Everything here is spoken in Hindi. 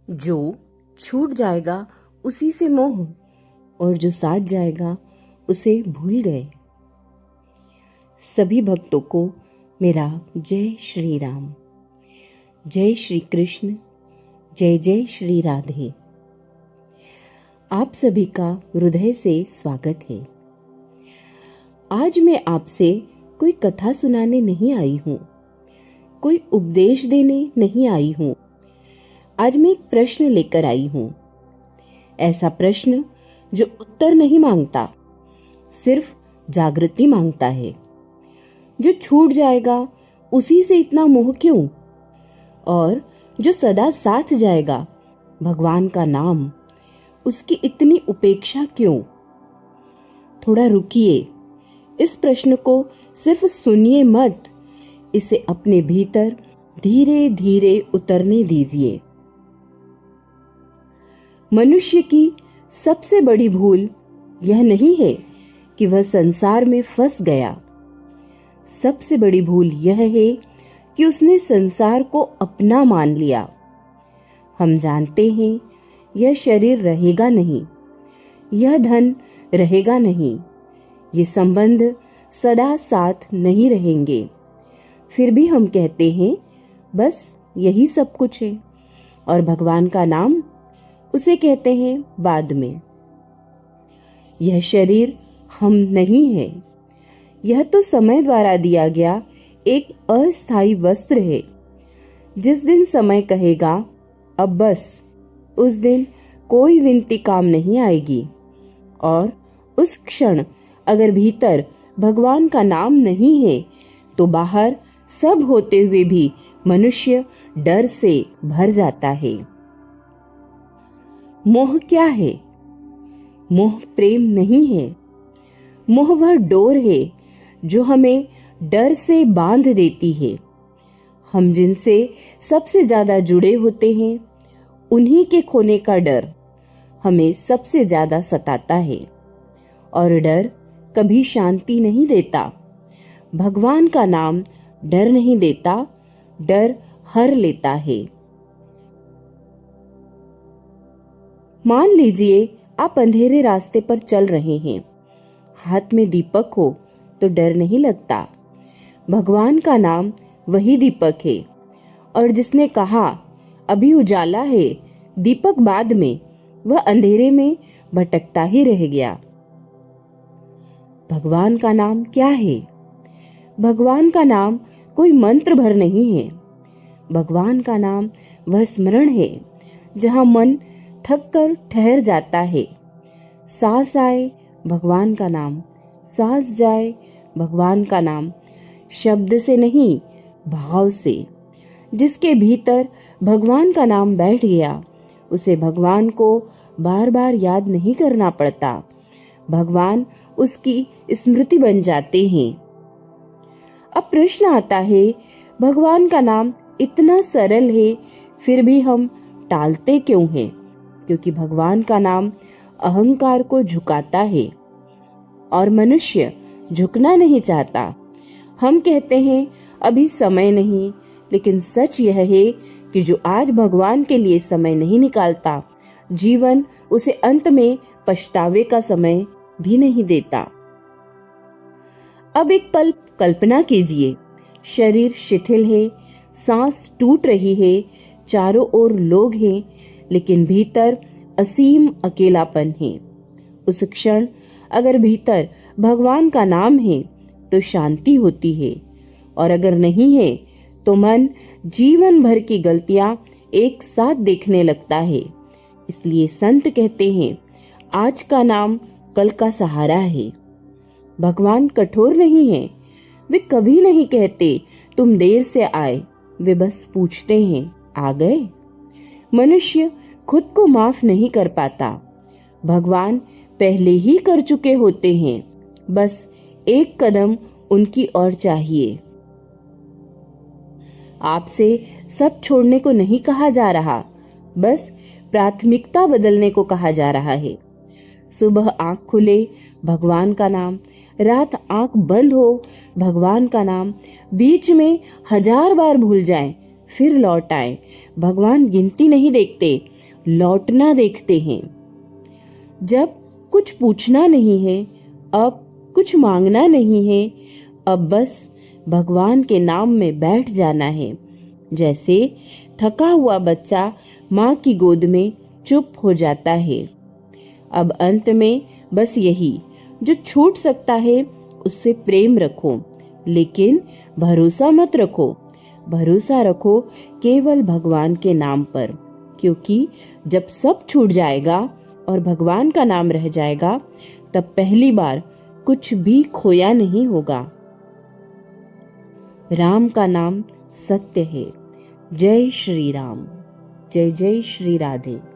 जो छूट जाएगा उसी से मोह, और जो साथ जाएगा उसे भूल गए। सभी भक्तों को मेरा जय श्री राम। जय श्री कृष्ण। जय जय श्री राधे। आप सभी का हृदय से स्वागत है। आज मैं आपसे कोई कथा सुनाने नहीं आई हूँ, कोई उपदेश देने नहीं आई हूँ। आज मैं एक प्रश्न लेकर आई हूँ, ऐसा प्रश्न जो उत्तर नहीं मांगता, सिर्फ जागृति मांगता है। जो छूट जाएगा उसी से इतना मोह क्यों, और जो सदा साथ जाएगा भगवान का नाम, उसकी इतनी उपेक्षा क्यों। थोड़ा रुकिए, इस प्रश्न को सिर्फ सुनिए मत, इसे अपने भीतर धीरे धीरे उतरने दीजिए। मनुष्य की सबसे बड़ी भूल यह नहीं है कि वह संसार में फंस गया। सबसे बड़ी भूल यह है कि उसने संसार को अपना मान लिया। हम जानते हैं यह शरीर रहेगा नहीं, यह धन रहेगा नहीं, ये संबंध सदा साथ नहीं रहेंगे। फिर भी हम कहते हैं बस यही सब कुछ है, और भगवान का नाम उसे कहते हैं बाद में। यह शरीर हम नहीं है, यह तो समय द्वारा दिया गया एक अस्थायी वस्त्र है। जिस दिन समय कहेगा अब बस, उस दिन कोई विनती काम नहीं आएगी, और उस क्षण अगर भीतर भगवान का नाम नहीं है तो बाहर सब होते हुए भी मनुष्य डर से भर जाता है। मोह क्या है? मोह प्रेम नहीं है। मोह वह डोर है जो हमें डर से बांध देती है। हम जिनसे सबसे ज्यादा जुड़े होते हैं, उन्हीं के खोने का डर हमें सबसे ज्यादा सताता है, और डर कभी शांति नहीं देता। भगवान का नाम डर नहीं देता, डर हर लेता है। मान लीजिए आप अंधेरे रास्ते पर चल रहे हैं, हाथ में दीपक हो तो डर नहीं लगता। भगवान का नाम वही दीपक है, और जिसने कहा अभी उजाला है, दीपक बाद में, वह अंधेरे में भटकता ही रह गया। भगवान का नाम क्या है? भगवान का नाम कोई मंत्र भर नहीं है। भगवान का नाम वह स्मरण है जहां मन थक कर ठहर जाता है। सांस आए भगवान का नाम, सांस जाए भगवान का नाम, शब्द से नहीं भाव से। जिसके भीतर भगवान का नाम बैठ गया, उसे भगवान को बार बार याद नहीं करना पड़ता। भगवान उसकी स्मृति बन जाते हैं। अब प्रश्न आता है, भगवान का नाम इतना सरल है, फिर भी हम टालते क्यों हैं? क्योंकि भगवान का नाम अहंकार को झुकाता है, और मनुष्य झुकना नहीं चाहता। हम कहते हैं अभी समय नहीं, लेकिन सच यह है कि जो आज भगवान के लिए समय नहीं निकालता, जीवन उसे अंत में पछतावे का समय भी नहीं देता। अब एक पल कल्पना कीजिए, शरीर शिथिल है, सांस टूट रही है, चारों ओर लोग हैं, लेकिन भीतर असीम अकेलापन है। उस क्षण अगर भीतर भगवान का नाम है तो शांति होती है, और अगर नहीं है तो मन जीवन भर की गलतियां एक साथ देखने लगता है। इसलिए संत कहते हैं आज का नाम कल का सहारा है। भगवान कठोर नहीं है, वे कभी नहीं कहते तुम देर से आए, वे बस पूछते हैं आ गए। मनुष्य खुद को माफ नहीं कर पाता, भगवान पहले ही कर चुके होते हैं, बस एक कदम उनकी ओर चाहिए। आपसे सब छोड़ने को नहीं कहा जा रहा, बस प्राथमिकता बदलने को कहा जा रहा है। सुबह आंख खुले भगवान का नाम, रात आंख बंद हो भगवान का नाम, बीच में 1000 बार भूल जाएं फिर लौट आए। भगवान गिनती नहीं देखते, लौटना देखते हैं। जब कुछ पूछना नहीं है, अब कुछ मांगना नहीं है, अब बस भगवान के नाम में बैठ जाना है। जैसे थका हुआ बच्चा माँ की गोद में चुप हो जाता है। अब अंत में बस यही, जो छूट सकता है उससे प्रेम रखो, लेकिन भरोसा मत रखो। भरोसा रखो केवल भगवान के नाम पर, क्योंकि जब सब छूट जाएगा और भगवान का नाम रह जाएगा, तब पहली बार कुछ भी खोया नहीं होगा। राम का नाम सत्य है। जय श्री राम। जय जय श्री राधे।